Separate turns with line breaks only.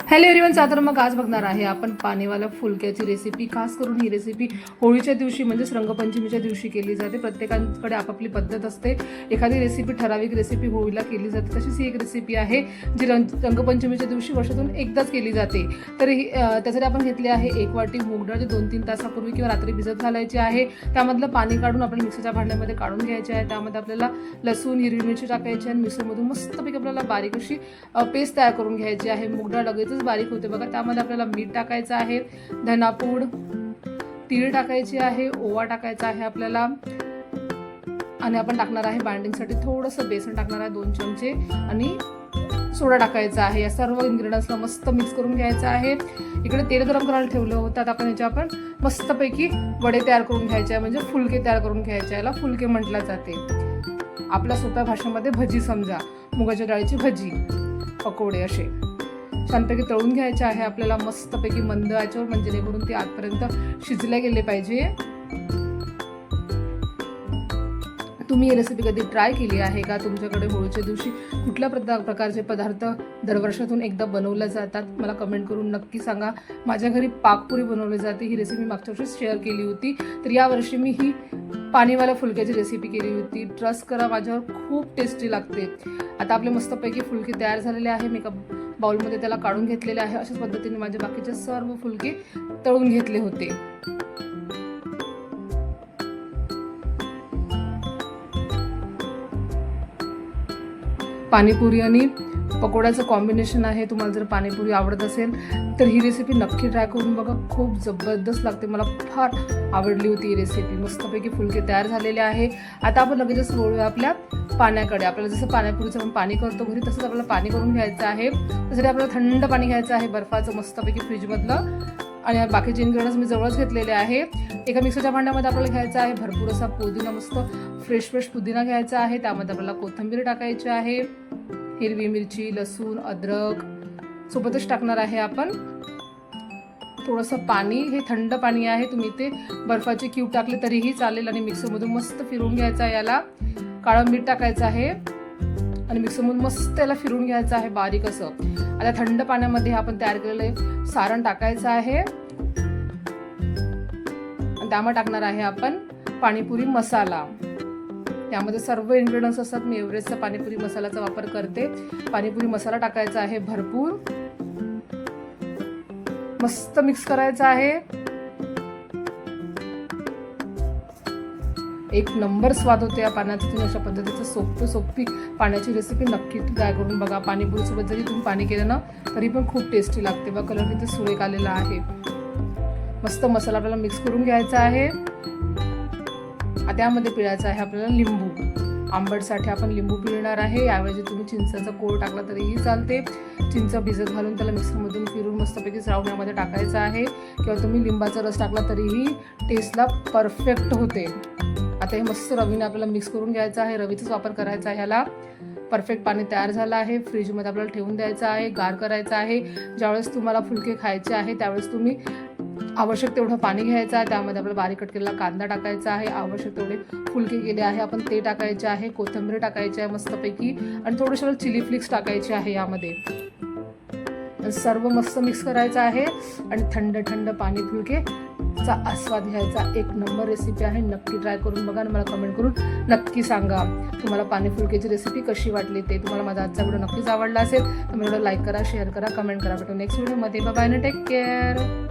Hello everyone, तर मग आज बघणार आहे आपण पाणीवाला फुलक्याची रेसिपी। खास करून ही रेसिपी होळीच्या दिवशी म्हणजेच रंगपंचमीच्या दिवशी केली जाते। प्रत्येकाकडे आपापली पद्धत असते। एखादी रेसिपी ठराविक रेसिपी होळीला केली जाते, तशीच ही एक रेसिपी आहे जी रंगपंचमीच्या दिवशी वर्षातून एकदाच केली जाते। तर त्यासाठी आपण घेतले आहे 1 वाटी मूग डाळ, जे 2-3 तासापूर्वी किंवा रात्री भिजत घालायची आहे। त्यामधलं पाणी काढून आपण मिक्सरच्या भांड्यामध्ये काढून घ्यायचे आहे। त्यामध्ये आपल्याला लसूण, हिरवी मिरची टाकायची आणि मिक्सरमधून मस्तपैकी आपल्याला बारीक अशी पेस्ट तयार करून घ्यायची आहे। मूग डाळ लगेचच बारीक होते बघा। त्यामध्ये आपल्याला मीठ टाकायचं आहे, धनापूड, तीळ टाकायची आहे, ओवा टाकायचा आहे आपल्याला, आणि आपण टाकणार आहे बाइंडिंगसाठी थोडंसं बेसन टाकणार आहे 2 चमचे, आणि सोडा टाकायचा आहे। या सर्व इन्ग्रेडियंट्सला मस्त मिक्स करून घ्यायचं आहे। इकडे तेल गरम करायला ठेवलं होतं, आता आपण याचे मस्तपैकी वडे तयार करून घ्यायचे आहे, म्हणजे फुलके तयार करून घ्यायचे। याला फुलके म्हटलं जाते, आपल्या सोप्या भाषेमध्ये भजी समजा, मुगाच्या डाळीची भजी, पकोडे असे छानपैकी तळून घ्यायचे आहे आपल्याला मस्तपैकी मंद आचेवर, म्हणजे जेणेकरून ते आतपर्यंत शिजले गेले पाहिजे। तुम्ही ही रेसिपी कधी ट्राय केली आहे का? तुमच्याकडे होळीच्या दिवशी कुठल्या प्रकारचे पदार्थ दरवर्षातून एकदा बनवले जातात? मला कमेंट करून नक्की सांगा। माझ्या घरी पाकपुरी बनवली जाते। ही रेसिपी मागच्या वर्षी शेअर केली होती, तर यावर्षी मी ही पाणीवाला फुलक्याची रेसिपी केली होती। ट्रस्ट करा, माझ्यावर खूप टेस्टी लागते। आता आपले मस्तपैकी फुलके तयार झालेले आहे। मी एका बाउलमध्ये त्याला काढून घेतलेले आहे। अशाच पद्धतीने माझे बाकीचे सर्व फुलके तळून घेतले होते। पाणीपुरी आणि पकोड्याचं कॉम्बिनेशन आहे। तुम्हाला जर पाणीपुरी आवडत असेल तर ही रेसिपी नक्की ट्राय करून बघा, खूप जबरदस्त लागते। मला फार आवडली होती ही रेसिपी। मस्तपैकी फुलके तयार झालेले आहे। आता आपण लगेचच वळूया आपल्या पाण्याकडे। आपल्याला जसं पाणीपुरीचं आपण पाणी करतो घरी, तसंच आपल्याला पाणी करून घ्यायचं आहे। त्यासाठी आपल्याला थंड पाणी घ्यायचं आहे, बर्फाचं मस्तपैकी फ्रीजमधलं, आणि बाकीचे इन्ग्रेडियंट्स मी जवळच घेतलेले आहे। एका मिक्सरच्या भांड्यामध्ये आपल्याला घ्यायचा आहे भरपूर असा पुदिना, मस्त फ्रेश पुदिना घ्यायचा आहे। त्यामध्ये आपल्याला कोथिंबीर टाकायची आहे, हिरवी मिरची, लसूण, अद्रक सोबतच टाकणार आहे आपण थोडंसं पाणी। हे थंड पाणी आहे, तुम्ही ते बर्फाचे क्यूब टाकले तरीही चालेल, आणि मिक्सरमधून मस्त फिरवून घ्यायचं आहे। याला काळं मीठ टाकायचं आहे आणि मिक्सरमधून मस्त याला फिरवून घ्यायचं आहे बारीक असं। आता थंड पाण्यामध्ये आपण तयार केलेलं सारण टाकायचं आहे, आणि त्यामध्ये टाकणार आहे आपण पाणीपुरी मसाला। त्यामध्ये सर्व इन्ग्रेडियंट्स असतात। मी एव्हरेस्टचा पाणीपुरी मसाल्याचा वापर करते। पाणीपुरी मसाला टाकायचा आहे भरपूर, मस्त मिक्स करायचं आहे। एक नंबर स्वाद होते या पाण्याचा। तुम्ही अशा पद्धतीचं सोपी पाण्याची रेसिपी नक्की ट्राय करून बघा। पाणीपुरी सोबत जरी तुम्ही पाणी केलं ना तरी पण खूप टेस्टी लागते। बघा कलर किती सुरेख आलेला आहे। मस्त मसाला आपल्याला मिक्स करून घ्यायचा आहे। त्यामध्ये पिळायचं आहे आपल्याला लिंबू। आंबटसाठी आपण लिंबू पिळणार आहे। याऐवजी तुम्ही चिंचेचा कोळ टाकला तरीही चालते। चिंच भिजत घालून त्याला मिक्सरमधून फिरून मस्तपैकी श्रावण्यामध्ये टाकायचं आहे, किंवा तुम्ही लिंबाचा रस टाकला तरीही टेस्टला परफेक्ट होते। आता हे मस्त रवीने आपल्याला मिक्स करून घ्यायचं आहे। रवीचाच वापर करायचा आहे ह्याला। परफेक्ट पाणी तयार झालं आहे। फ्रीजमध्ये आपल्याला ठेवून द्यायचं आहे, गार करायचं आहे। ज्यावेळेस तुम्हाला फुलके खायचे आहे त्यावेळेस तुम्ही आवश्यक तेवढं पाणी घ्यायचं आहे। त्यामध्ये आपल्याला बारीक कट केलेला कांदा टाकायचा आहे। आवश्यक तेवढे फुलके केले आहे आपण ते टाकायचे आहे। कोथिंबीर टाकायची आहे मस्तपैकी, आणि थोडेसे चिली फ्लेक्स टाकायचे आहे यामध्ये। सर्व मस्त मिक्स करायचं आहे, आणि थंड पाणी फुलकेचा आस्वाद घ्यायचा। एक नंबर रेसिपी आहे, नक्की ट्राय करून बघा आणि मला कमेंट करून नक्की सांगा तुम्हाला पाणी फुलकेची रेसिपी कशी वाटली ते। तुम्हाला माझा आजचा व्हिडिओ नक्कीच आवडला असेल तर व्हिडिओ लाईक करा, शेअर करा, कमेंट करा। भेटू नेक्स्ट व्हिडिओमध्ये। Bye bye, take care.